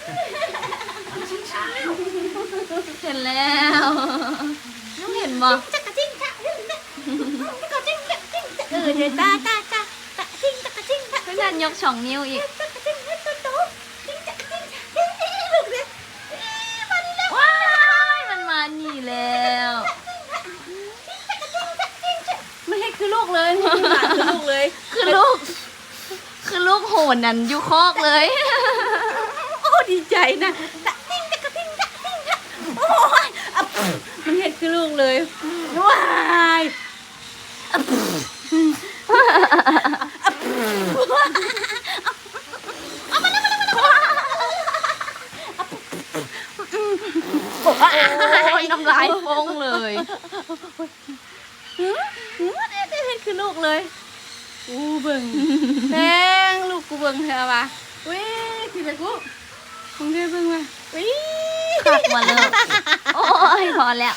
เห็นแล้วน้องเห็นบ่จักรจิ้งจักรจิ้งจักรจิ้งจักรจิ้งเดี๋ยวตาจิ้งจักรจิ้งจักร เพื่อนยก2 นิ้วอีกจักรจิ้งโตจิ้งจักรจิ้งลูกเนี่ยมาดิแล้วว้ายมันมานี่แล้ว ไม่ให้คือลูกเลยคือลูกเลย คือลูกโหนนั่นอยู่คอกเลย โอ้ดีใจนะจิ้งจักรจิ้งจักรจิ้งจักรโอ้ยมันเห็นคือลูกเลยว้ายโอ้ยน้ำลายฟองเลย ได้เห็นคือลูกเลยอู้เบิ่งแพงลูกกูเบิ่งเธอปะวิคืออะไรกูมึงได้เบิ่งมาวิ ขักมาเลยโอ้ยพอแล้ว